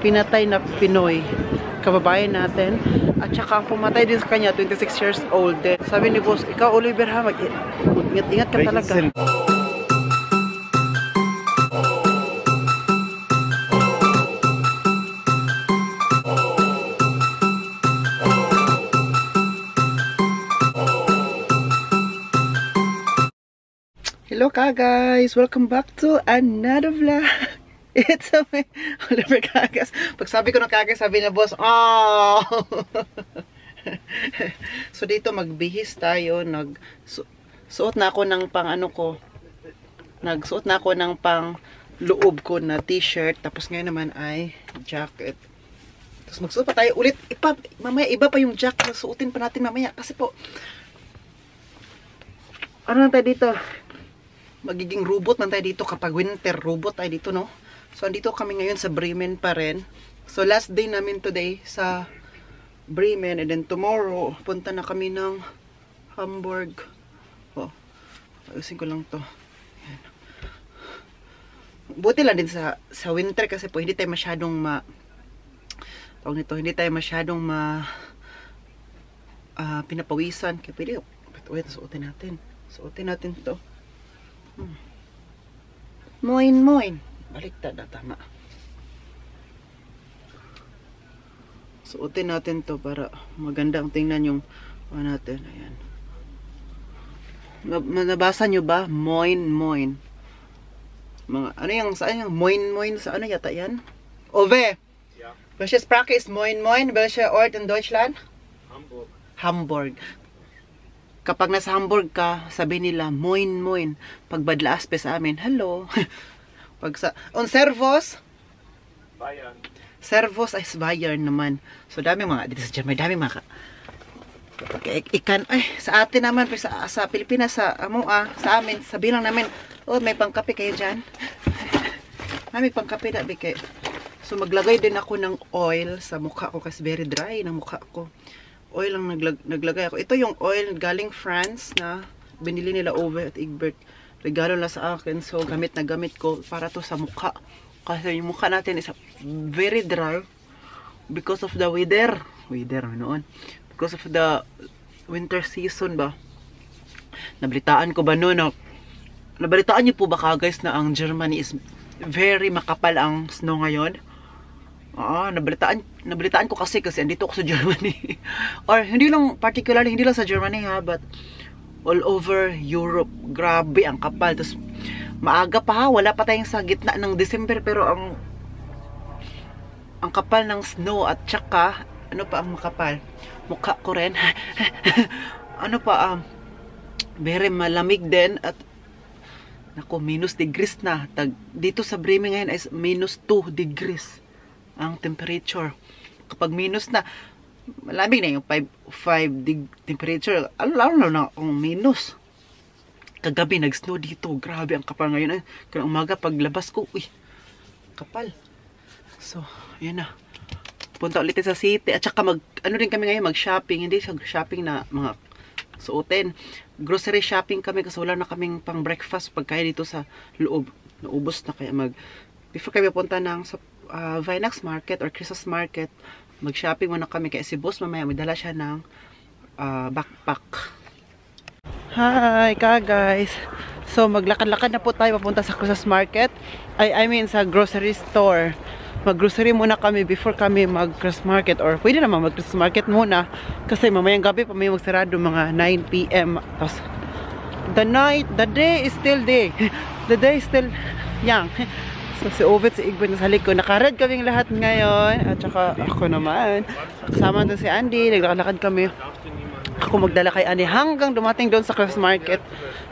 pinatay na Pinoy, kababayan natin. At saka ang pumatay din sa kanya, 26 years old din. Sabi ni boss, ikaw Oliver ha, mag-ingat ka talaga. Hello guys! Welcome back to another vlog. It's a Oliver Kagas. Pag sabi ko ng Kagas, sabi na boss, oh! So dito magbihis tayo. Suot na ako ng pang ano ko. Nagsuot na ako ng pang loob ko na t-shirt. Tapos ngayon naman ay jacket. Tapos magsuot pa tayo ulit. Mamaya iba pa yung jacket. Suotin pa natin mamaya. Kasi po, ano na tayo dito? Magiging robot man tayo dito kapag winter, robot tayo dito, no? So, andito kami ngayon sa Bremen pa rin. So, last day namin today sa Bremen. And then tomorrow, punta na kami ng Hamburg. Oh, ayusin ko lang to. Ayan. Buti lang din sa winter kasi po, hindi tayo masyadong hindi tayo masyadong pinapawisan. Kaya pwede, wait, suotin natin. Suotin natin to. Moin. Baliktad na, tama. Suotin natin to para maganda ang tingnan yung natin. Ayan. Nabasa nyo ba? Moin. Mga, ano yung, saan yung moin? Sa ano yata yan? Ove! Ja. Welche Sprache ist moin? Welche Ort in Deutschland? Hamburg. Kapag nasa Hamburg ka, sabi nila, moin. Pag badlaas pa sa amin, hello. Pag sa, servos? Bayern. Servos ay Bayern naman. So, dami mga, dito sa Germany, dami mga, sa atin naman, sa Pilipinas, sa amin, sabi lang namin, oh, may pangkape kayo dyan. May pangkape na, bike. So, maglagay din ako ng oil sa mukha ko, kasi very dry ng mukha ko. Oil lang naglagay ako. Ito yung oil galing France na binili nila Ove at Egbert. Regalo na sa akin. So, gamit ko para to sa mukha. Kasi yung mukha natin is very dry because of the weather. Noon. Because of the winter season ba. Nabalitaan ko ba noon? Nabalitaan niyo po ba guys na ang Germany is very makapal ang snow ngayon? Nabalitaan ko kasi andito ako sa Germany. Or hindi lang sa Germany ha, but all over Europe. Grabe ang kapal. Tapos maaga pa ha, wala pa tayong sa gitna ng December, pero ang kapal ng snow at saka ano pa ang makapal? Mukha ko rin. Very malamig din at nako, minus degrees na. Dito sa Bremen ngayon is minus 2 degrees ang temperature. Kapag minus na, malamig na yung 5 temperature. Lalo na ang minus. Kagabi nag-snow dito. Grabe ang kapal ngayon. Kaya umaga paglabas ko, uy, kapal. So, yun na. Punta ulit sa city. At saka ano din kami ngayon, mag-shopping. Hindi sa shopping na mga suotin. Grocery shopping kami kasi wala na kaming pang breakfast pagkain dito sa loob. Naubos na kaya before kami punta ng Vinax Market or Christmas Market, mag-shopping muna kami kaya si boss mamaya may dala siya ng backpack. Hi guys! So maglakad-lakad na po tayo papunta sa Christmas Market. I mean sa grocery store. Mag-grocery muna kami before kami mag-Christmas Market, or pwede naman mag-Christmas Market muna kasi mamayang gabi pa may magsarado mga 9 PM. Tapos the day is still day. The day is still young. So, si Ovet, si Igbert nasa likod. Nakarad kaming lahat ngayon. At saka ako naman. Kasama doon si Andy. Naglalakad kami. Ako magdala kay Andy hanggang dumating doon sa Christmas Market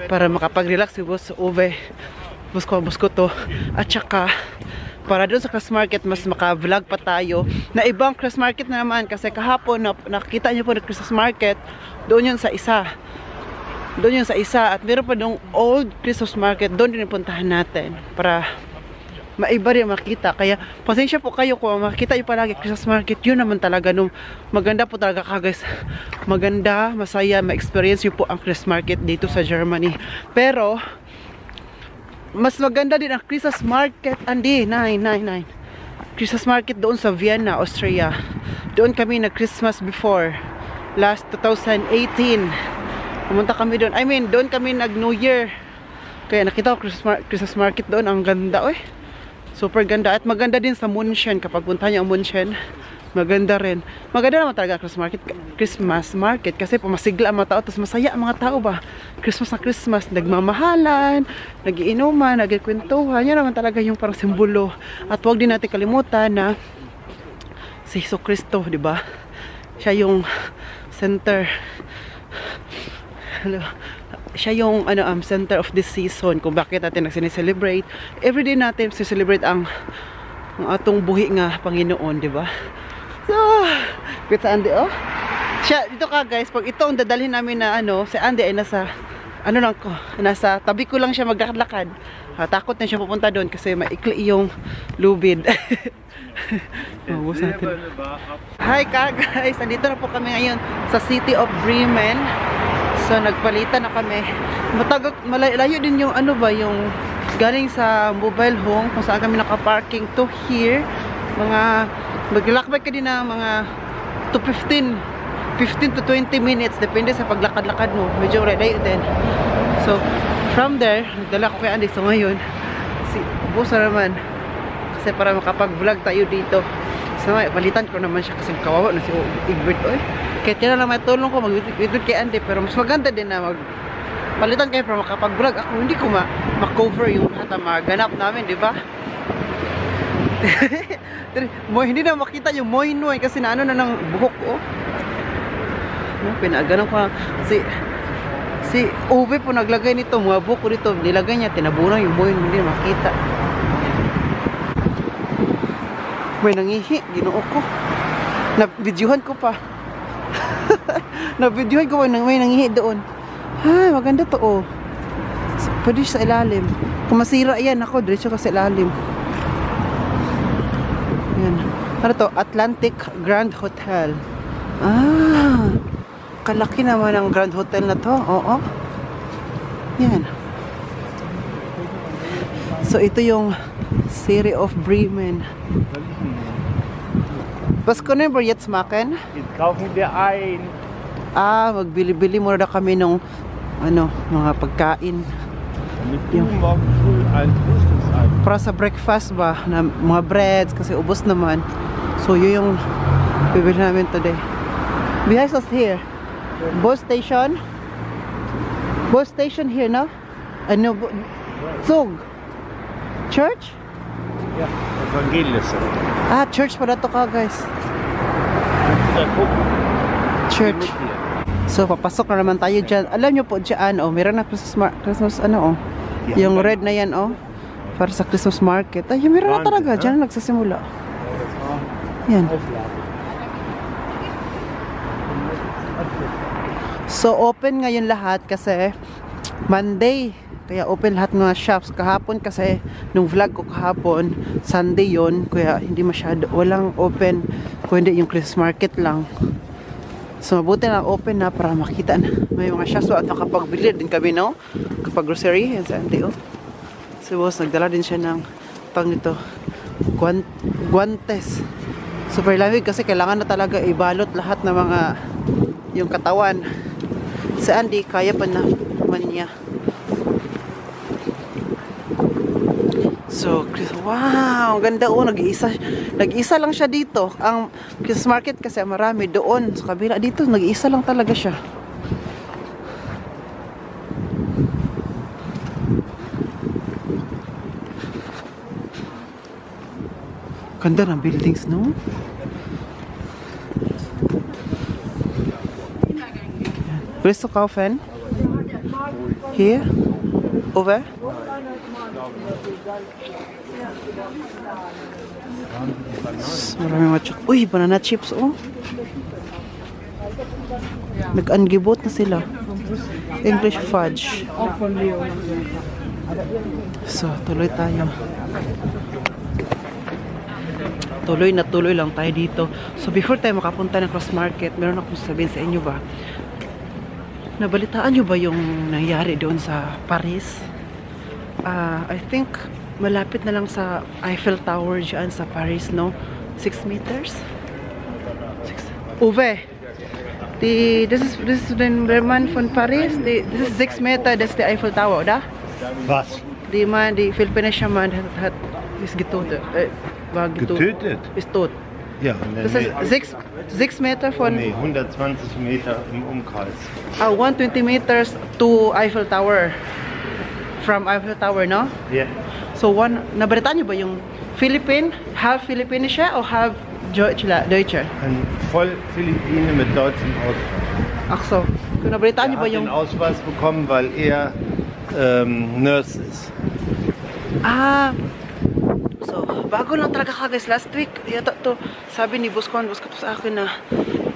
para makapag-relax si Boss Ove. Boss ko to. At saka para doon sa Christmas Market, mas maka-vlog pa tayo na ibang Christmas Market na naman. Kasi kahapon, nakita niyo po na Christmas Market. Doon yun sa isa. At meron pa doong old Christmas Market. Doon din puntahan natin. Para maiba rin makita. Kaya pasensya po kayo kung makita nyo palagi Christmas Market. Yun naman talaga. Maganda po talaga guys. Maganda, masaya, ma-experience nyo po ang Christmas Market dito sa Germany. Pero mas maganda din ang Christmas Market. Andy, 9. Christmas market doon sa Vienna, Austria. Doon kami nag-Christmas before. Last 2018. Pumunta kami doon. I mean, doon kami nag-New Year. Kaya nakita ko Christmas market doon. Ang ganda, oy. Super ganda. At maganda din sa München. Kapag punta niyo ang München, maganda rin. Maganda naman talaga Christmas market. Kasi pumasigla ang mga tao. Tapos masaya ang mga tao ba. Christmas na Christmas. Nagmamahalan, nagiinuman, nagkikwentuhan. Yan naman talaga yung parang simbolo. At huwag din natin kalimutan na si Jesucristo, di ba? Siya yung center. Siya yung center of this season kung bakit natin nagsini-celebrate. Everyday natin celebrate ang atong buhi nga Panginoon, di ba? So, kita Andy, oh. Siya, dito ka guys, pag ito ang dadalhin namin na si Andy ay nasa tabi ko lang siya maglakad-lakad. Takot na siya pupunta doon kasi maikli yung lubid. Hi ka guys, nandito na po kami ngayon sa City of Bremen. So nagpalitan na kami. Malayo din yung yung galing sa mobile home kung saan kami naka-parking to here. Maglakbay ka din na mga 15 to 20 minutes depende sa paglakad-lakad mo. Medyo layo din. So from there, nagdala ko kay Andy. So ngayon, ubos na naman. Kasi para makapag-vlog tayo dito. So palitan ko naman siya kasi kawawa na si Egbert. Kahit yan na lang may tulong ko mag-video kay Andy. Pero mas maganda din na palitan kayo para makapag-vlog. Ako hindi ko ma-cover yung lahat ng mga ganap namin, di ba? Hindi na makita yung moy-noy kasi na na ng buhok ko. Pinaganon ko si Uwe po naglagay nito, mga buhok ko dito. Nilagay niya, tinabunan yung moy-noy, hindi na makita. May nangihi, ginoo ko. Na-videohan ko pa. Na-videohan ko pa, may nangihi doon. Ay, maganda to, oh. Pwede sa ilalim. Kung masira yan, ako, diretso ka sa ilalim. Yan. Ano to? Atlantic Grand Hotel. Kalaki naman ang Grand Hotel na to. Oo. Yan. So, ito yung City of Bremen. Was können wir jetzt machen? Jetzt kaufen wir ein. Magbili-bili muna na kami ng mga pagkain. Para sa breakfast ba, na mga breads kasi ubos naman. So yun yung bibili namin today. Behind us here, bus station. Bus station here, no? Zug. Church? Yeah, Evangelius. Church pala to ka guys. Church. So papasok na naman tayo dyan. Alam nyo po dyan, meron na Christmas yung red na yan, para sa Christmas market. Ay, meron na talaga. Dyan na nagsasimula. Yan. So open ngayon lahat kasi Monday. Kaya open lahat ng mga shops. Kahapon kasi, nung vlog ko kahapon, Sunday yon, kaya hindi masyado, walang open, kundi yung Christmas market lang. So mabuti na open na para makita na may mga shops at nakapagbili din kami, no? Kapag grocery, yan sa auntie, So boss, nagdala din siya ng nito, guantes. Super lamig kasi kailangan na talaga ibalot lahat ng mga yung katawan. Sa Andy, kaya pa naman niya. So, wow, ganda nag-iisa lang siya dito. Ang Christmas market kasi marami doon sa kabila. Dito, nag-iisa lang talaga siya. Ganda ng buildings, no? Willst du kaufen? Hier? Over? Marami mga chips. Uy, banana chips, Nag-angibot na sila. English fudge. So, tuloy tayo. Tuloy lang tayo dito. So, before tayo makapunta ng cross market, meron akong sabihin sa inyo ba? Nabalitaan nyo ba yung nangyari doon sa Paris? I think malapit na lang sa Eiffel Tower dyan sa Paris, no? 6 meters? 6. Uwe! This is den Bremen von Paris. This is 6 Meter, das ist der Eiffel Tower, oder? Was? Die philippinische Mann ist getötet. War Getötet? Ist tot. Ja. Das ist 6 Meter von... Nee, 120 Meter im Umkreis. 120 meters to Eiffel Tower. From Eiffel Tower, no? Ja. So, nabalitaan niyo ba yung Philippine? Half Filippinische o half Deutsche? Ein voll Philippine mit deutschem Ausweis. Ach so. Kung nabalitaan niyo Er ba hat yung... den Ausweis bekommen, weil er Nurse ist. So, bago lang talaga ka guys, last week, yata to, sabi ni boss ko to sa akin na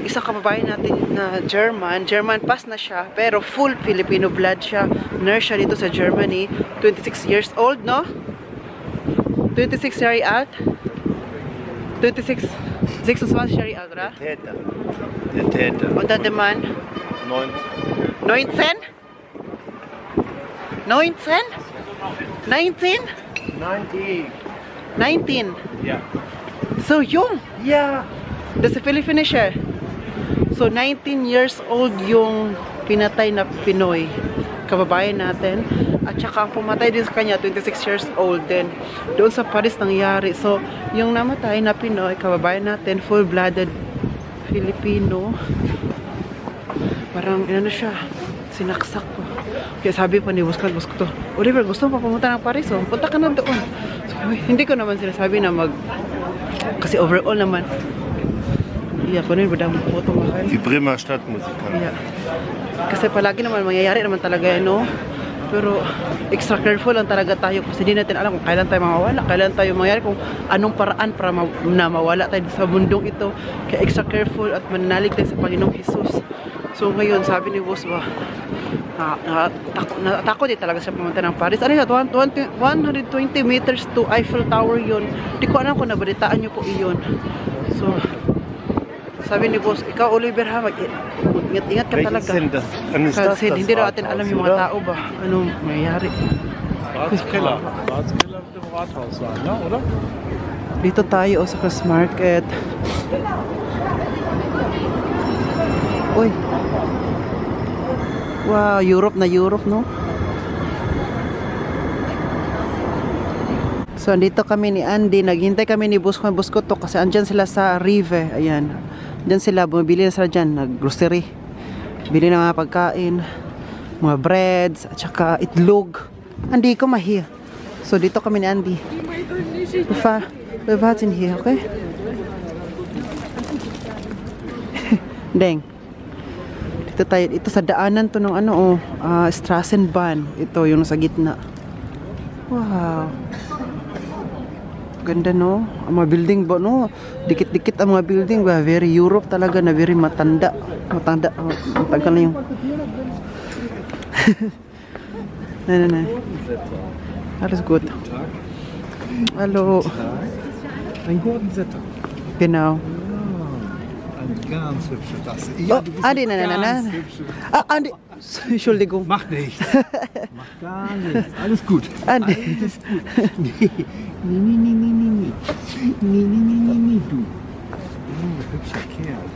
isang kababayan natin na German pass na siya, pero full Filipino blood siya, nurse siya dito sa Germany, 26 years old, no? 26 years alt? 26 years alt, oder? Der Täter. Und dann der Mann? 19. 19? 19? 19? 19? Ja. So jung! Ja. Das ist Philippinische. So 19 years old yung pinatay na Pinoy kababayan natin, at saka ang pumatay din sa kanya 26 years old din. Doon sa Paris nangyari. So yung namatay na Pinoy kababayan natin, full-blooded Filipino, parang ano siya, sinaksak ko. Kaya sabi pa ni Busko to, Oliver, gusto mo pa pumunta ng Paris? So, punta ka na doon. So, hindi ko naman sinasabi na kasi overall naman. Iya, kunin ba daw photo mahal? Die Bremer Stadtmusiker. Iya. Kasi palagi naman mangyayari naman talaga yan, no? Pero extra careful lang talaga tayo kasi di natin alam kung kailan tayo mawawala, kailan tayo mangyayari, kung anong paraan para na mawala tayo sa mundong ito. Kaya extra careful at mananalig tayo sa Panginoong Jesus. So ngayon, sabi ni boss ba, natakot din talaga siya pumunta ng Paris. Ano yun? 120 meters to Eiffel Tower yun. Di ko alam kung nabalitaan nyo po iyon. So, sabi ni boss, ikaw Oliver ha, ingat ka talaga. Kasi hindi raw atin alam yung mga tao ba, anong mayayari. Ratskeller. Ratskeller mit dem Rathaus sein, ne? Oder? Dito tayo sa Cross Market. Uy. Wow, Europe na Europe, no? So, andito kami ni Andy. Naghintay kami ni Busko to kasi andyan sila sa Rive. Ayan. Diyan sila, bumibili na sila dyan. Nag-grocery. Bili na mga pagkain. Mga breads. At saka itlog. Andy, come here. So, dito kami ni Andy. We've in here, okay? Deng. Dito tayo. Ito sa daanan to ng ano, Strassenbahn. Ito, yung sa gitna. Wow. Ganda, no? Ang mga building ba, no? Dikit-dikit ang mga building ba? Very Europe talaga na very matanda. Matagal na yung... na. Alles gut. Hallo. Ein Gurkensetter. Genau. Eine ganz hübsche Tasse. Ja, Andi, na. Andi, Entschuldigung. Macht nichts. Macht gar nichts. Alles gut. Andi. Alles gut. Nee, du. Oh, hübscher Kerl.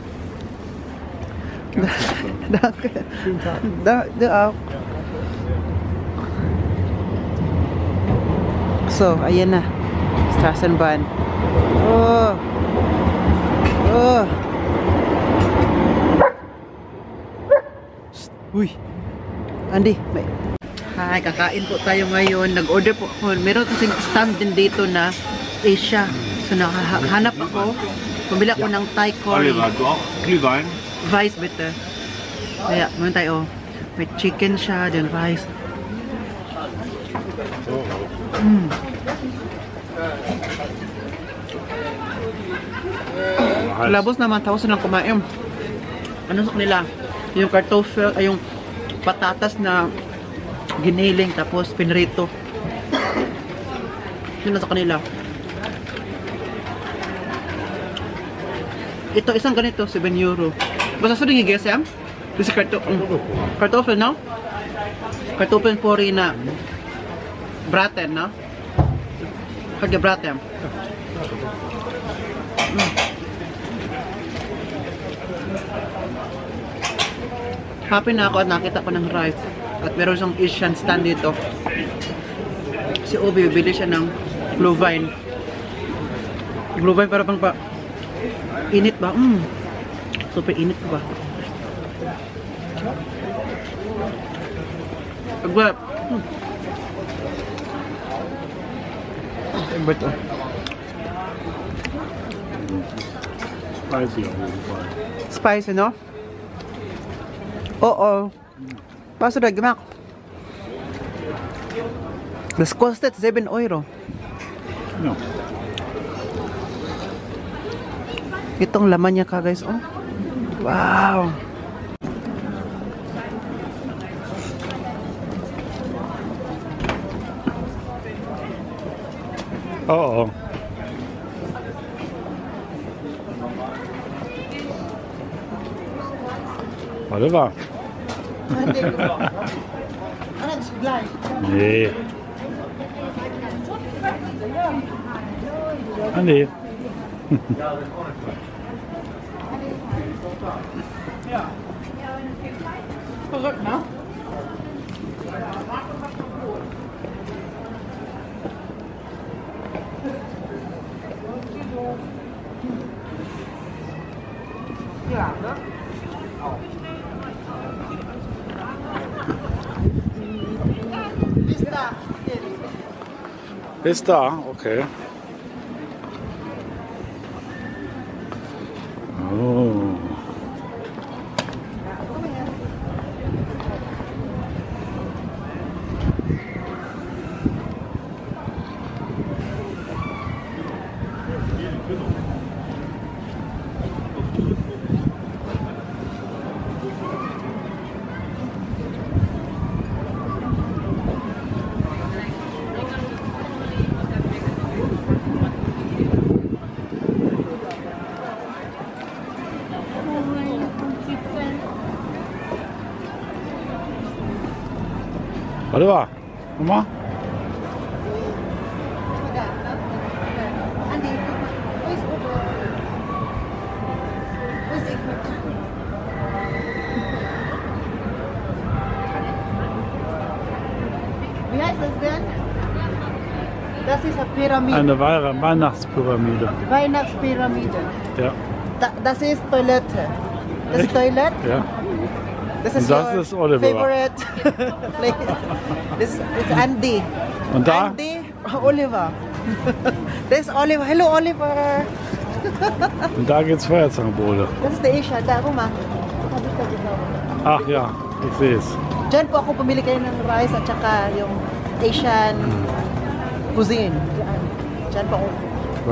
Ganz hübscher. Danke. Schönen Tag. Du auch. So, ayan na. Strassenbahn. Oh. Uy. Andy, may... Hi, kakain po tayo ngayon. Nag-order po ako. Meron kasing stand din dito na Asia. So, nakahanap ako. Pumili ako ng Thai curry. Oliver, du auch Glühwein? Rice, bitte. Kaya, meron tayo. May chicken siya, then rice. Labos naman, tapos silang kumain. Ano sa kanila? Yung kartoffel, ay yung patatas na giniling, tapos pinrito. Yun na sa kanila. Ito, isang ganito, 7 euro. Basta sa rin yung This is kartoffel, no? Kartoffel pori na braten, no? Pagkabrate. Happy na ako at nakita ko ng rice. At meron siyang Asian stand dito. Si Obi, bibili siya ng blue vine. Blue vine para pang init ba? Super init ba? Agwap. Ang ba't Spicy auf jeden Fall. Spicy, no? Oo. Paso na gimak. Das kostet 7 Euro. Ja. Itong laman niya ka, guys. Oh. Wow. Oh, oh. Warte mal. Nee. Ah, nee. Verrückt, ne? Ja, ne? Ist da, okay. Oh. Warte mal. Nochmal. Andi, wo ist Uwe? Wo ist Egbert? Wie heißt das denn? Das ist eine Pyramide. Eine Weihnachtspyramide. Weihnachtspyramide. Ja. Das ist Toilette. Das ist Toilette. Ja. Das ist, Und das your ist Oliver. favorite place. This is Andy. Und da? Andy, Oliver. Das ist Oliver. Hello, Oliver. Und da geht's Feuerzangenbowle. Das ist der Asia. Da, Roma. Ach ja, ich sehe es. Diyan po ako pumili kayo ng rice at saka yung Asian cuisine. Diyan po ako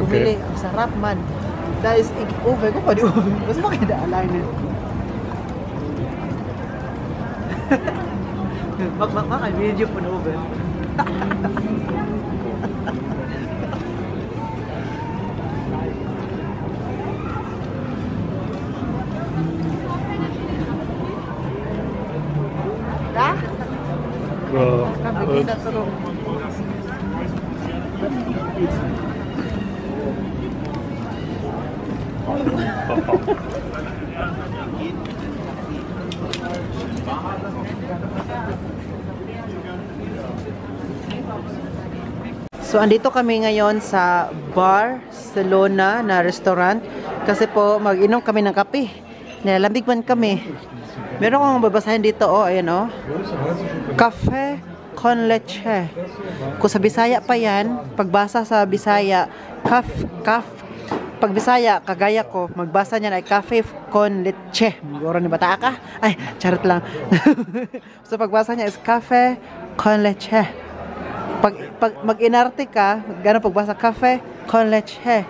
bumili. Ang sarap man. Dahil is over ko pa di over. Mas makidaalan eh. Maka-video po na over. Da? Kabigay na sarong. So andito kami ngayon sa Barcelona na restaurant kasi po mag-inom kami ng kape. Nilalamig man kami. Meron akong babasahin dito, oh, ayan, oh. Cafe con leche. Kung sa Bisaya pa yan, pagbasa sa Bisaya, pag Bisaya, kagaya ko, magbasa niyan ay cafe con leche. Siguro ni bata ka? Ay, charot lang. So pagbasa niya is cafe con leche. Pag mag-inarte ka, gano'n pagbasa, cafe con leche.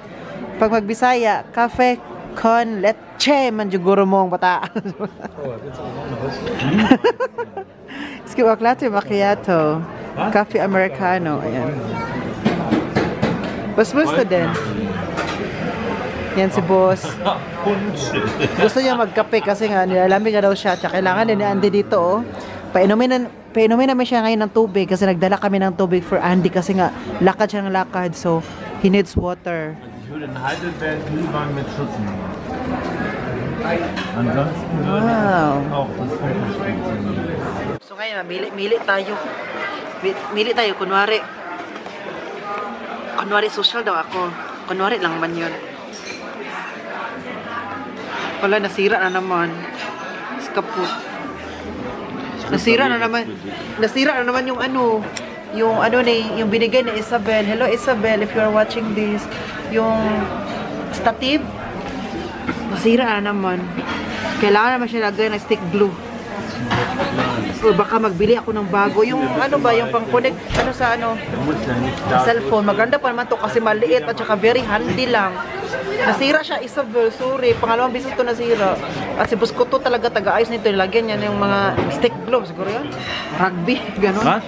Pag magbisaya, cafe con leche. Manjuguro mo ang bata. Es gibt auch Latte Macchiato. Kaffee Americano. Ayan. Was willst du denn? Yan si boss. Gusto niya magkape kasi nga nilalamig na daw siya. Tsaka kailangan din ni Andy dito, oh. painumin namin siya ngayon ng tubig kasi nagdala kami ng tubig for Andy kasi nga lakad siya ng lakad. So, he needs water. Ich würde in Heidelberg Glühwein mit Schutz nehmen. Ansonsten würde ich auch das Fotospiel nehmen. So ngayon, mili tayo. Mili tayo, kunwari social daw ako. Kunwari lang man yun. Wala, nasira na naman. Kaput. Nasira na naman yung ano, yung binigay ni Isabel. Hello Isabel, if you are watching this, yung stative, nasira na naman. Kailangan naman siya lagay ng stick glue. O baka magbili ako ng bago. Yung ano ba, yung pang-connect, ano sa ano, cellphone. Maganda pa naman to kasi maliit at saka very handy lang. Nasira siya, Isabel, sorry. Pangalawang beses to nasira. At si Busko to talaga taga-ayos nito. Lagyan niya yung mga stick glove, siguro yun. Rugby, gano'n. Was?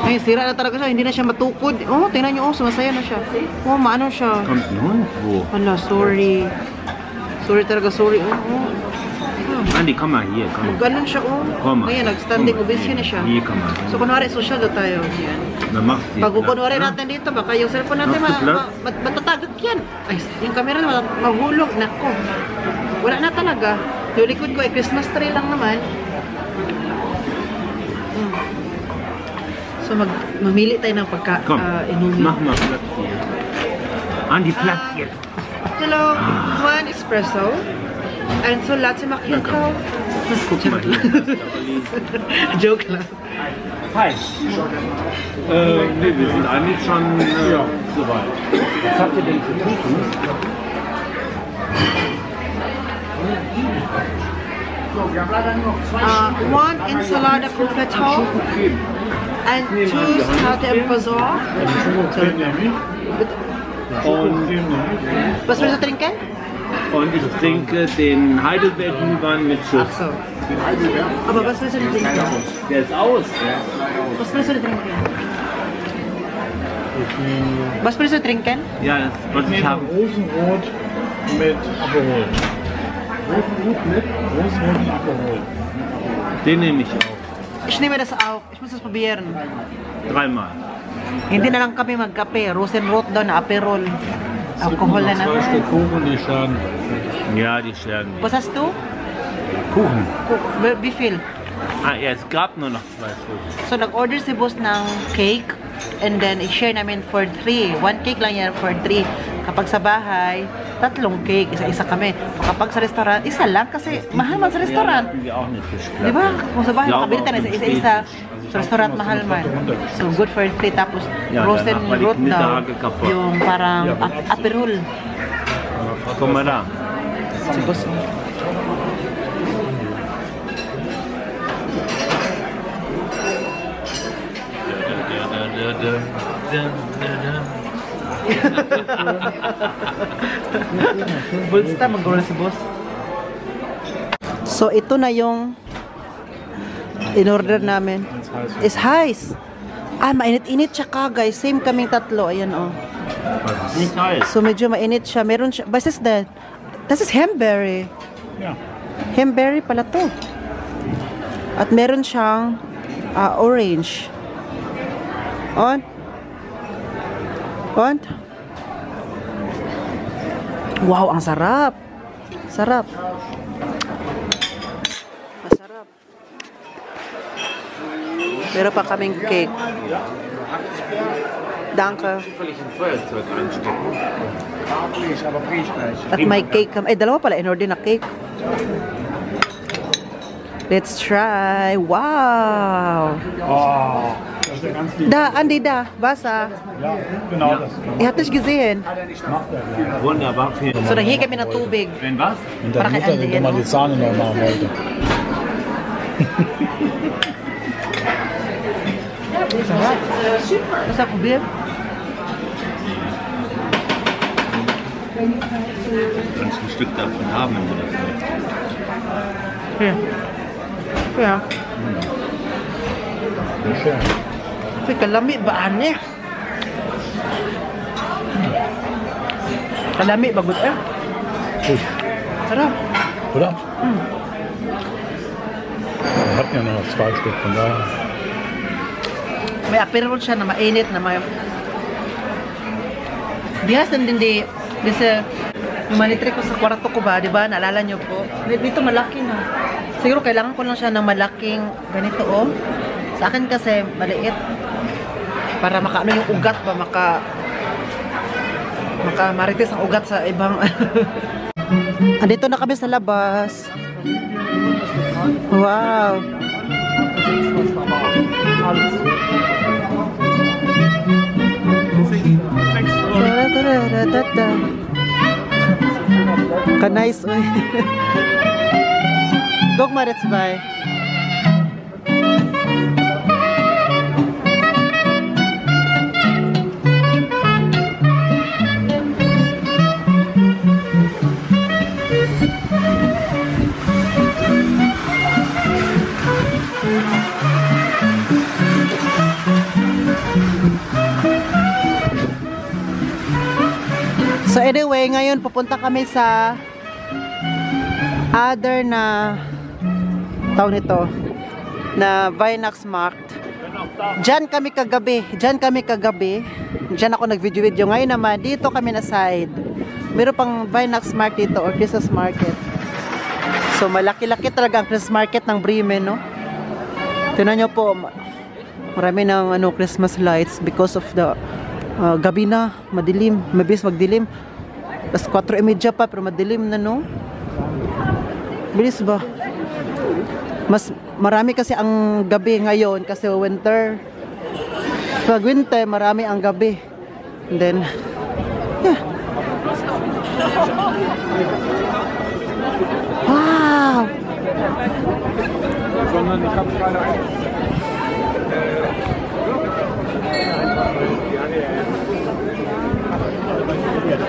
Ay, sira na talaga siya. Hindi na siya matukod. Oh, tingnan niyo, oh, sumasaya na siya. Oh, maano siya. Kommt ein Hund? Wo? Hala, sorry. Sorry talaga, sorry. Oh. Andi, komm mal hier, komm. Ganun siya, oh. Komm mal. Ngayon, nag-standing Komm mal. ovation na siya. Hier, komm mal. So, kunwari, social daw tayo. Yan. Dann machst du Pag kunwari natin dito, baka yung cellphone natin matatagak yan. Ay, yung camera na mahulog. Nako. Wala na talaga. Yung likod ko, Christmas tree lang naman. So, mamili tayo ng Komm, inumin. mach mal Platz hier. Andi, Platz jetzt. Hello, one espresso. And so, latte macchiato. Guck mal hier. Joke lang. Hi. Nee, wir sind eigentlich schon soweit. Was habt ihr denn für Kuchen? One ensalada completo and two salate and bazaar. Was willst du trinken? Und ich trinke den Heidelberg Glühwein mit Schuss. Ach so. Aber was willst du denn trinken? Der ist aus. Was willst du denn trinken? Was willst du trinken? Ja, das wollte ich haben. Rosenrot mit Aperol. Rosenrot mit Aperol. Den nehme ich auch. Ich nehme das auch. Ich muss das probieren. 3-mal. Hindi na lang kami magkape. Rosenrot daw na Aperol. Alkohol na Zwei naman. Stück Kuchen, die schaden. Ja, die scherben nicht. Was hast du? Kuchen. Wie viel? Ah, ja, es gab nur noch 2 Stück. So, nag-order si boss ng cake. And then, i-share namin for 3. 1 cake lang yan for 3. Kapag sa bahay, 3 cake. Isa-isa kami. Kapag sa restaurant, isa lang. Kasi mahal man sa restaurant. Die auch nicht Di ba? Kung sa bahay, makabili tayo na isa-isa. Sa restaurant, mahal man. So, good for 3. Tapos, roasted root daw. Yung parang aperol. Guck mal da. Si boss. Bulsta, mag-roll si boss. So, ito na yung in-order namin. Is heiß. Ah, mainit-init siya ka, guys. Same kaming tatlo. Ayan, oh. Nicht heiß. So, medyo mainit siya. Meron siya. Was is that? Das is Hemberry. Ja. Hemberry pala to. At meron siyang orange. On. On. Wow, ang sarap. Sarap. Masarap. Meron pa kaming cake. Danke. Zufällig ein Feuerzeug einstecken. At may cake kami. Ay, dalawa pala in-order na cake. Let's try. Wow. Oh, das ist ja ganz lieb. Da, Andi, da. Basa. Ja, genau das. Ich hatte es gesehen. Macht er ja. Wunderbar. Vielen So, nanghihi kami ng tubig. Wenn was? Und deine Mutter, wenn du mal die Zahne neu machen wollte. Basta probier. Kannst ein Stück davon haben, wenn du das willst. Hier. Ja. Sehr schön. Uy, kalami ba, ane? Kalami, bagot eh. Gut, Sarap. oder? Wir hatten ja noch das Schwarzbild, von daher. May aperol siya na mainit na may... Bihas din di... Kasi yung manitre ko sa kwarto ko ba, di ba? Naalala nyo po? Dito malaki na. Siguro kailangan ko lang siya ng malaking ganito oh. Sa akin kasi maliit. Para makaano yung ugat ba, marites ang ugat sa ibang andito na kami sa labas. Wow. Ka nice oy. Gog marets bay. So anyway, ngayon pupunta kami sa other na taon nito na Vinax Markt. Diyan kami kagabi. Diyan ako nag-video-video. Ngayon naman dito kami na side. Meron pang Vinax Markt dito or Christmas Market. So malaki-laki talaga ang Christmas Market ng Bremen, no? Tingnan nyo po, marami ng Christmas lights because of the gabi na, madilim, mabilis magdilim. Tapos 4:30 pa pero madilim na, no? Bilis ba? Mas marami kasi ang gabi ngayon kasi winter. Pag winter, marami ang gabi. And then, yeah. Wow!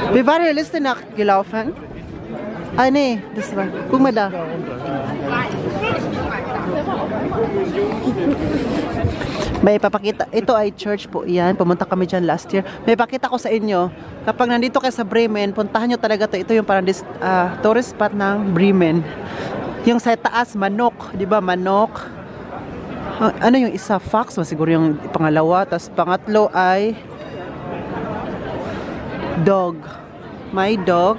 Wie war die Liste nachgelaufen? Ah, nee, das war. Guck mal da. May papakita. Ito ay church po. Yan. Pumunta kami dyan last year. May pakita ko sa inyo. Kapag nandito kayo sa Bremen, puntahan nyo talaga to. Ito yung parang tourist spot ng Bremen. Yung sa taas, manok. Diba, manok. Ano yung isa? Fox. Siguro yung pangalawa. Tapos pangatlo ay dog. May dog.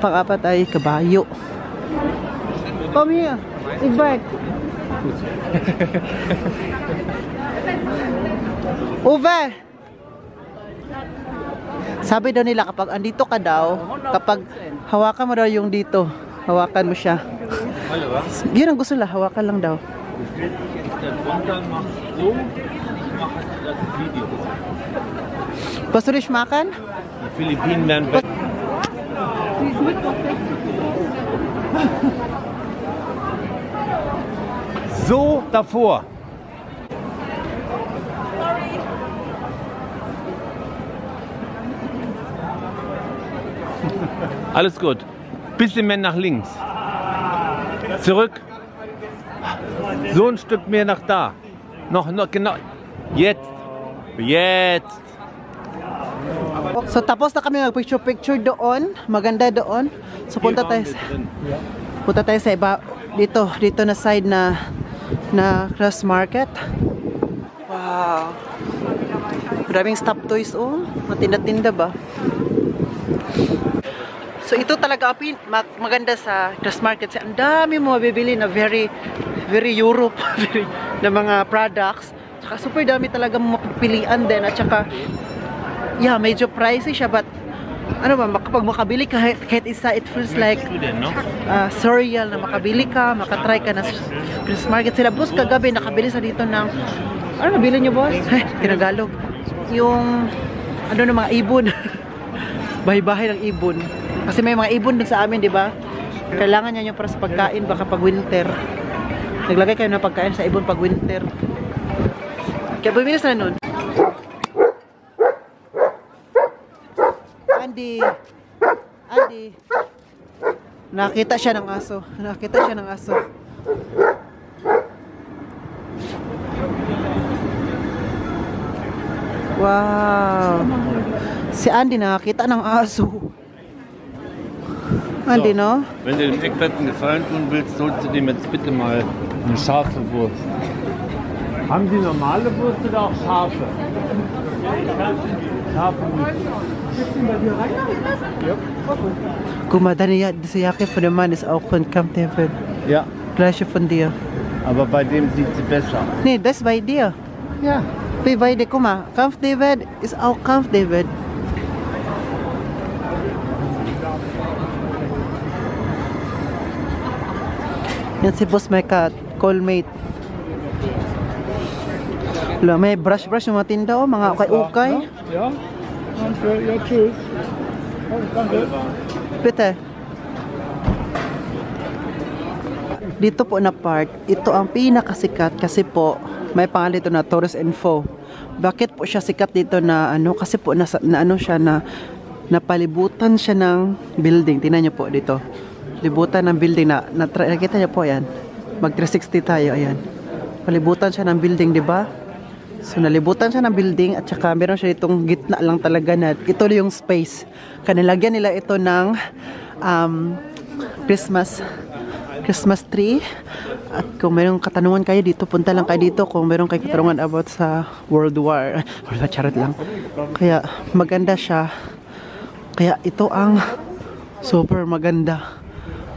Pang-apat ay kabayo. Come here. Igbert. Uwe. Sabi daw nila kapag andito ka daw, kapag hawakan mo daw yung dito, hawakan mo siya. Yun ang gusto nila, hawakan lang daw. Gusto rin makan? Philippinen. So davor. Alles gut. Bisschen mehr nach links. Zurück. So ein Stück mehr nach da. Noch genau. Jetzt. So tapos na kami mag-picture doon. Maganda doon. So punta tayo sa iba dito na side na Christmas Market. Wow. Maraming stop toys oh. Matinda-tinda ba? So ito talaga maganda sa Christmas Market. Ang dami mo mabibili na very Europe na mga products. Saka super dami talaga mo mapipilian din. At saka yeah, medyo pricey siya but ano ba, kapag makabili ka kahit isa, it feels like surreal na makabili ka, makatry ka na Christmas Market. Sila boss kagabi nakabili sa dito ng ano nabili nyo boss? Tinagalog yung ano ng mga ibon. Bahay-bahay ng ibon kasi may mga ibon din sa amin, di ba? Kailangan niya yung para sa pagkain baka pag winter naglagay kayo ng pagkain sa ibon pag winter. Kaya bumili na nun. Andy. Nakita siya ng aso. Wow. Si Andy nakakita ng aso. Andi, no? Wenn du dem Eckbett einen Gefallen tun willst, holst du dem jetzt bitte mal eine scharfe Wurst. Haben Sie normale Wurst oder auch scharfe? Scharfe Wurst. Guck mal, diese Jacke von dem Mann ist auch von Camp David. Ja, Gleiche von dir. aber bei dem sieht sie besser aus. Nee, das bei dir. Ja. Wie bei dir, guck mal. Camp David ist auch Camp David. Yan si Boss Mecca, callmate. Wala, may brush-brush yung mga tinda, oh, mga ukay-ukay. Ja? Danke, ja, tschüss. Oh, danke. Bitte. Dito po na part, ito ang pinakasikat kasi po may pangalan ito na Tourist Info. Bakit po siya sikat dito na ano? Kasi po na ano siya na napalibutan siya ng building. Tingnan niyo po dito. Libutan ng building na nakita niyo po yan. Mag 360 tayo, ayan. Palibutan siya ng building, di ba? So nalibutan siya ng building at saka meron siya itong gitna lang talaga na ito yung space. Kanilagyan nila ito ng Christmas tree. At kung mayroong katanungan kayo dito, punta lang kayo dito kung mayroong kayo katanungan about sa World War. Charot lang. Kaya maganda siya. Kaya ito ang super maganda.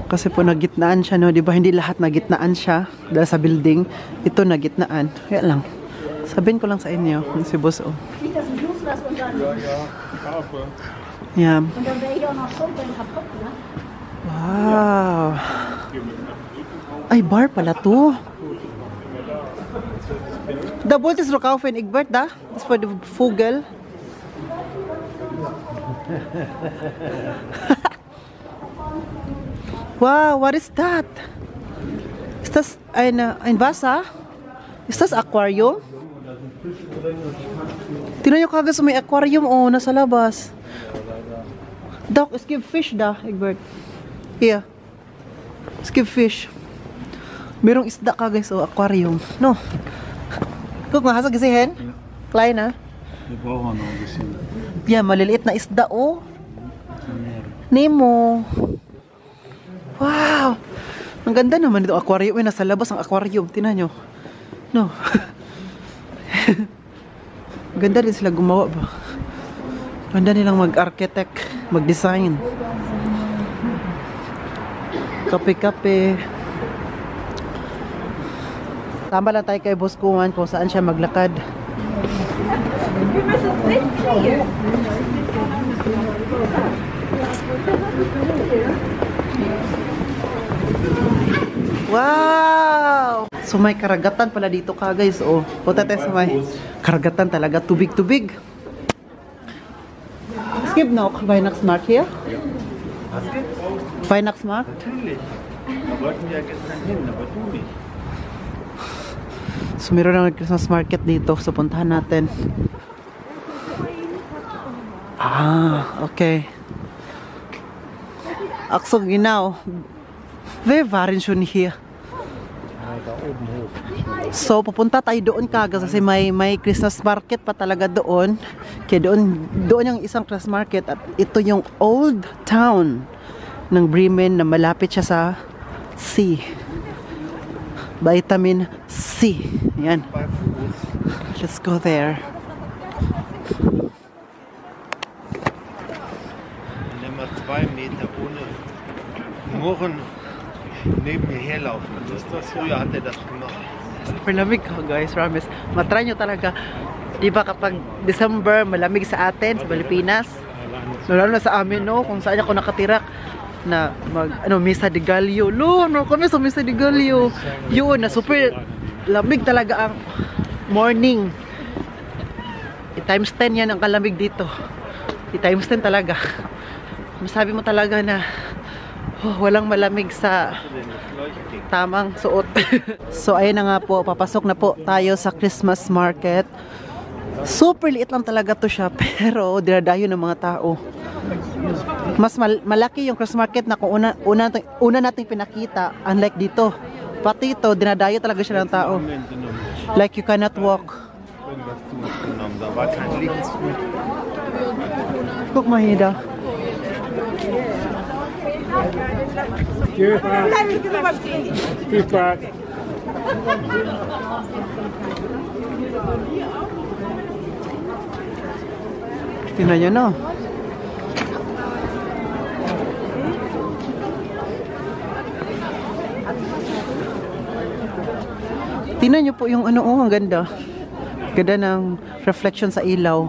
Kasi po nagitnaan siya, no? Di ba hindi lahat nagitnaan siya dahil sa building. Ito nagitnaan. Kaya lang. Sabihin ko lang sa inyo, si Boss O. Yeah. Wow. Ay, bar pala to. Da wolltest du kaufen, Egbert, da? Das war der Vogel. Wow, what is that? Ist das ein Wasser? Ist das Aquarium? Tingnan nyo kagad sa may aquarium, oh, nasa labas. Doc, es gibt fish da, Egbert. Here. Es gibt fish. Merong isda kagad sa aquarium. No. Guck mal, hast du gesehen? Klein, ha? Wir brauchen noch ein bisschen. Yeah, maliliit na isda, oh. Nemo. Wow! Ang ganda naman ito aquarium. Nasa labas ang aquarium. Tingnan nyo. No. Ganda din sila gumawa ba? Ganda nilang mag-architect, mag-design. Kape-kape. Tama lang tayo kay Boss Kuman kung saan siya maglakad. Wow! So may karagatan pala dito ka guys. Oh, punta tayo sa may karagatan talaga. Tubig-tubig. Skip noch Weihnachtsmarkt hier? Weihnachtsmarkt? Natürlich. Da wollten wir ja gestern hin, aber du nicht. So meron na Christmas market dito. So puntahan natin. Ah, okay. Ach so, genau. Wir waren schon hier. So, pupunta tayo doon kagad kasi may Christmas market pa talaga doon. Kaya doon yung isang Christmas market at ito yung old town ng Bremen na malapit siya sa sea. Vitamin C. Yan. Let's go there. Nimm mal 2 Meter ohne Murren neben mir herlaufen. Früher hat er das gemacht. Super lamig guys, promise. Matry nyo talaga. Di ba kapag December, malamig sa atin, sa Pilipinas. Lalo na sa amin, no? Kung saan ako nakatira na Misa de Gallo. No, kami sa Misa de Gallo. Yun, na super lamig talaga ang morning. I-times 10 yan ang kalamig dito. I-times 10 talaga. Masabi mo talaga na walang malamig sa tamang suot. So ayun na nga po, papasok na po tayo sa Christmas market. Super liit lang talaga to siya, pero dinadayo ng mga tao. Mas malaki yung Christmas market na kung una nating pinakita, unlike dito. Pati ito, dinadayo talaga siya ng tao. Like you cannot walk. Guck mal hier da. Give back. Tingnan nyo, no? Tingnan nyo po yung ano, oh, ang ganda. Ganda ng reflection sa ilaw.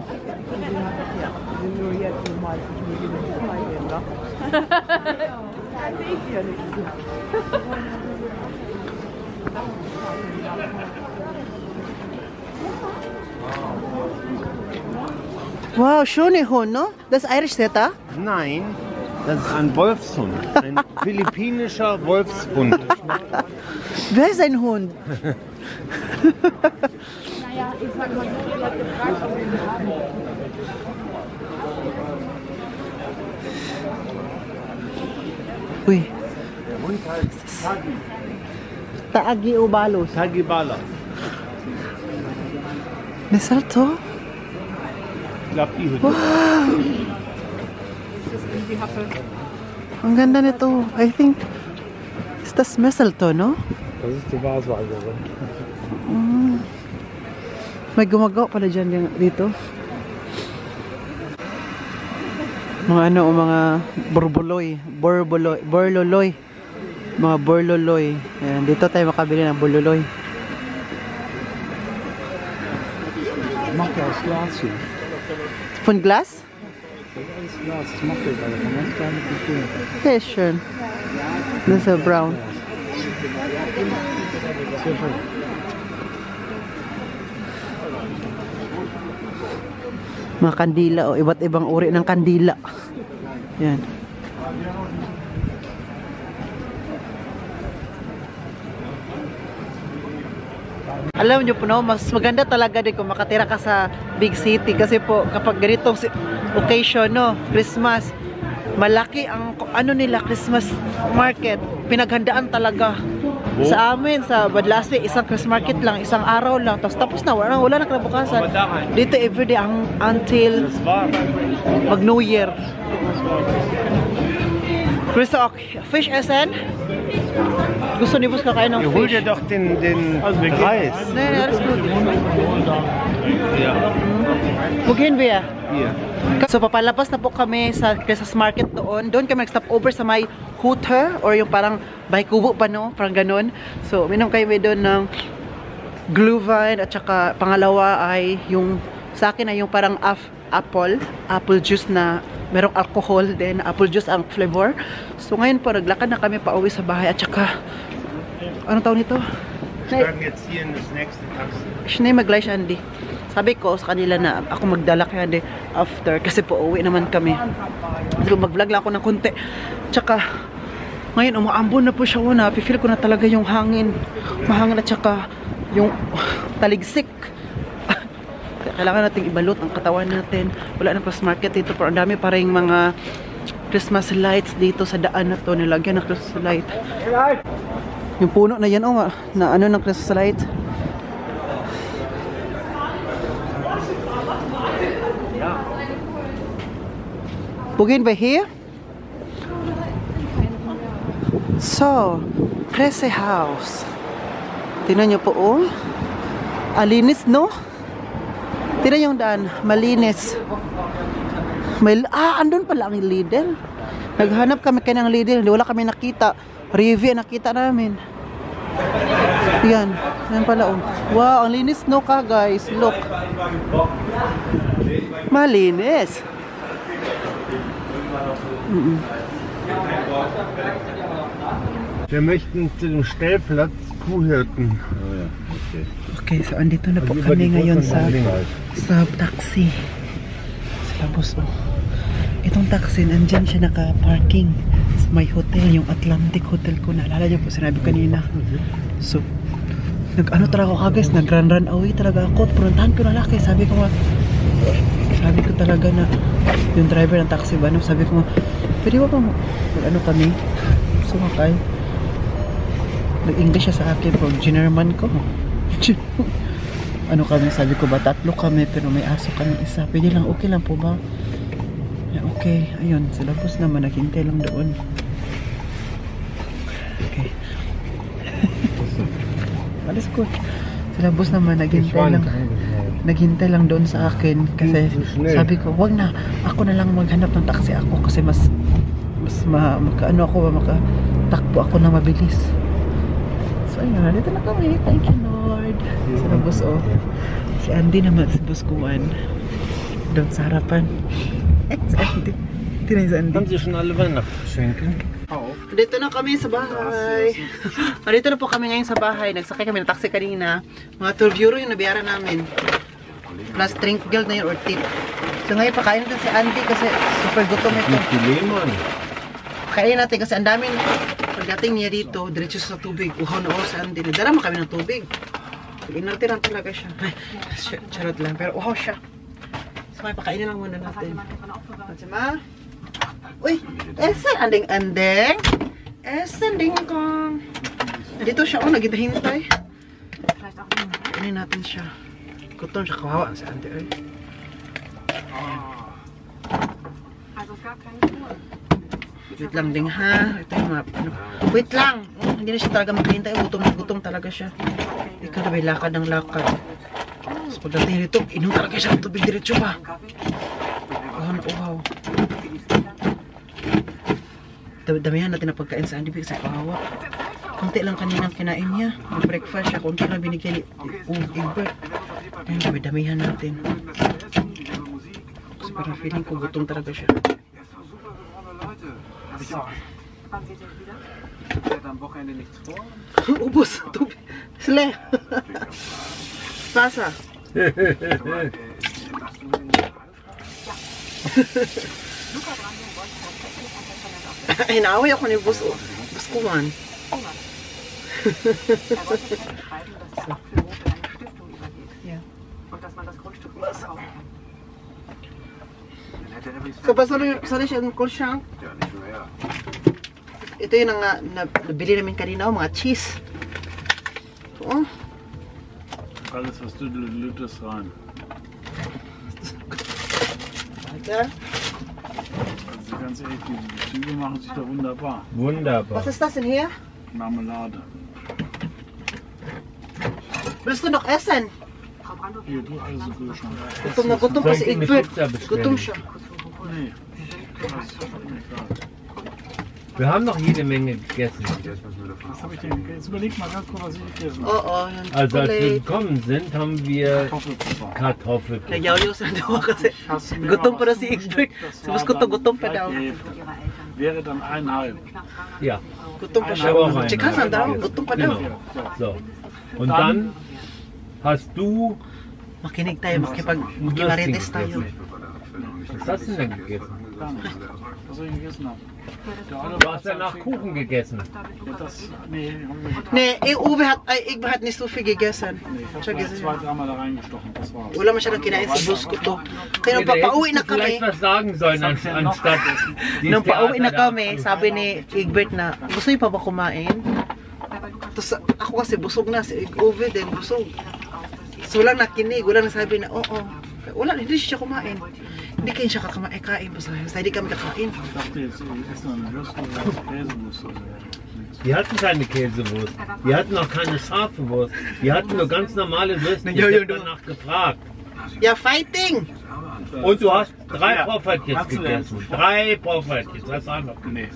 Wow, schöne Hund, no? Das ist Irish Setter? Nein, das ist ein Wolfshund. Ein philippinischer Wolfshund. Wer ist ein Hund? Uy. Taagi Ubalos. Tagibala. Mistletoe? Ich glaube, die Hütte. Wow! Ang ganda nito. I think, is das mistletoe, no? Das ist die Wahrsagerin. May gumagawa pala dyan dito. Mga ano, mga borloloy. Mga borloloy. Ayan, dito tayo makabili ng borloloy. Macht ja aus Glas hier. Von Glas? Alles Glas, das macht ihr gerade. Von ganz kleine Kulturen. Okay, schön. Das ist brown. Sehr schön. Mga kandila o iba't ibang uri ng kandila. Yan. Alam niyo po, no, mas maganda talaga din kung makatira ka sa big city kasi po kapag ganitong occasion, no, Christmas, malaki ang ano nila, Christmas market. Pinaghandaan talaga. Sa amin, sa Badlaswe, isang Christmas market lang, isang araw lang. Tapos na, wala na kinabukasan. Dito everyday until mag New Year. Gusto auch Fish essen? Gusto ni Bus kakain ng Hol dir fish? doch den Reis. Nein, alles gut. Ja. Wo gehen wir? Hier. So papalabas na po kami sa Christmas market doon. Doon kami nag-stop over sa may Hooter or yung parang Baykubo pa, no? Parang ganun. So minom kayo doon ng Glühwein at saka pangalawa ay yung sa akin ay yung parang apple juice na merong alcohol then apple juice ang flavor. So ngayon po naglakad na kami pauwi sa bahay at saka anong tawag nito? Steigen jetzt hier in das nächste Taxi. Schnee gleich Andy. Sabi ko sa kanila na ako magdala kay Andy after kasi po uwi naman kami. So mag-vlog lang ako ng konti. Tsaka ngayon umaambon na po siya una. Feel ko na talaga yung hangin. Mahangin at tsaka yung taligsik. Kailangan nating ibalot ang katawan natin. Wala na Christmas market dito pero ang dami pa rin mga Christmas lights dito sa daan na to. Nilagyan ng Christmas light. Yung puno na yan, oh, na ano ng Christmas light. Begin by here. So, Presse House. Tingnan nyo po, oh. Alinis, no? Tingnan yung daan, malinis. Andun pala ang leader. Naghanap kami kayo ng leader, wala kami nakita. Review nakita namin. Yan, yan pala, oh. Wow, ang linis, no ka, guys. Look. Malinis. Wir möchten zu dem Stellplatz Kuhhirten. Oh ja, okay. Okay, so andito na po kami ngayon sa taxi. Sa labos, oh. Itong taxi, nandyan siya naka-parking sa may hotel, yung Atlantic Hotel ko. Naalala niyo po, sinabi kanina. So, nag-ano talaga ako, guys, nag-run away talaga ako. Pununtahan ko na laki, sabi ko talaga na yung driver ng taxi ba, no? Sabi ko nga, pwede ba mo, ano kami, sumakay. Nag-English siya sa akin, pero Ginerman ko. Ano kami, sabi ko ba, 3 kami, pero may aso kami isa. Pwede lang, okay lang po ba? Yeah, okay, ayun, sa labos naman, naghintay lang doon. Okay. Alles gut. Sila boss naman, naghintay lang doon sa akin kasi sabi ko, wag na, ako na lang maghanap ng taxi ako kasi mas makatakbo ako na mabilis. So ayun, dito na kami. Thank you Lord. Sila boss oh. Si Andy naman, si boss Kuan. Doon sa harapan. Si Andy. Tinay si Andy. Haben Sie schon alle Weihnachtsgeschenke? Dito na kami sa bahay. Dito na po kami ngayon sa bahay. Nagsakay kami ng taxi kanina. Mga 12 euro yung nabiyaran namin. Plus drink guild na yun or tip. So ngayon pakain natin si Andy kasi super gutom ito. Kainin natin kasi ang daming pagdating niya dito, diretso sa tubig. Uhaw na uhaw si Andy. Nadarama kami ng tubig. Inertiran talaga siya. Charot lang. Pero uhaw siya. So ngayon pakainin lang muna natin. Ma? Uy! Esan anding-anding! Esan ding-kong! Nandito siya, oh, naghintay. Kainin natin siya. Gutom siya, kawawa si Ante, eh. Wait lang ding ha. Ito yung mga, wait lang! Hindi na siya talaga maghintay. Gutom talaga siya. Ikaw na may lakad ng lakad. So pagdating dito, inom talaga siya ng tubig diretso pa. Uhaw na uhaw. Damihan natin ang pagkain sa Andy kasi kawawa. Kunti lang kaninang kinain niya. Mag-breakfast siya. Kunti lang binigyan ni Egbert. Ayun, damihan natin. Kasi parang feeling ko gutom talaga siya. Ubus. Tubig. Sle. Pasa. Inaaway ako ni Boss Kuan. So, pasali siya ng Kolshank. Ito yung nabili namin kanina, mga cheese. Oh. Alles, was du lütest rein. Weiter. Also ganz ehrlich, die Züge machen sich da wunderbar. Wunderbar. Was ist das denn hier? Marmelade. Willst du noch essen? Hier, du alles so gut schon. Gutom na gutom kasi Egbert. Gutom siya. Nee. Das ist egal. Wir haben noch jede Menge gegessen. Was habe ich denn gegessen? Jetzt überleg mal ganz kurz, was ich gegessen habe. Oo, yan. Also als wir Chocolate. gekommen sind, haben wir Kartoffelpuffer. Kartoffelpuffer. Nagyaw-yaw sa daw kasi gutom pa na si Egbert. Sabos ko to gutom pa daw. Wäre dann 1,5. Ja, Gutom pa siya. Aber auch Chika sa daw, gutom pa daw. genau. So. Und dann hast du, Makinig tayo, makipag-marites tayo. was hast du denn gegessen? Gar nicht. Was soll ich gegessen haben? Du hast danach Kuchen gegessen. Ja, das, nee, haben wir getan. Nee, Egbert hat nicht so viel gegessen. Nee, ich Siya habe gesehen. 2-3 Mal da reingestochen, das war's. Wala masyadong kinain si Boss ko to. Kaya nung Da papauwi na hättest du vielleicht kami, was sagen sollen, anstatt nung pauwi na kami, sabi ni Egbert na, gusto niyo pa ba kumain? Tapos ako kasi busog na, si Ovid din busog. So walang nakinig, walang nasabi na, oo. Wala, hindi siya kumain. Hindi kayo siya kain. Basta hindi kami kakain. Ich dachte jetzt, ich esse noch eine Würste oder Käsewurst oder so. Die hatten keine Käsewurst. Die hatten auch keine scharfe Wurst. Die hatten nur ganz normale Würste. Ich Ja, ja, hab du- danach gefragt. Ja, fighting! Und du hast 3 Ja. Poffertjes Kannst du gegessen. denn? 3 Poffertjes. Das ist einfach. Nee,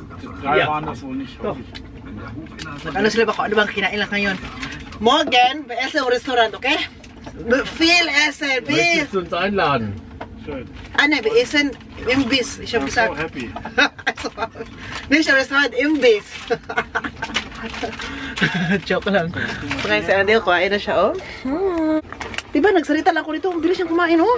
3 Ja. waren das wohl nicht. Doch. Ano sila ba? Ano bang kinain lang ngayon? Morgen, bei Essen im Restaurant, okay? Viel Essen, viel! Möchtest du uns einladen? Schön. Ano, bei Essen im Biss. Ich hab Ich bin so gesagt. happy. Also, nicht im Restaurant, im Biss. Joke lang. Pagkain si Andy, kumain na siya, oh. Diba, nagsalita lang ako dito. Ang bilis niyang kumain, oh.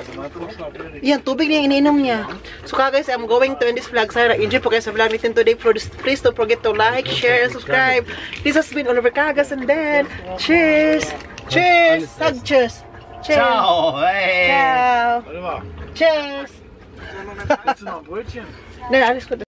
Yan, tubig niya iniinom niya. So guys, I'm going to end this vlog. Sana enjoy po kayo sa vlog natin today. Please don't forget to like, share, and subscribe. This has been Oliver Cagas and Dan. Cheers! Cheers! Hug, cheers! Cheers! Hey. Ciao! Warte mal. Cheers! Willst du noch ein Brötchen? Nein, alles gut.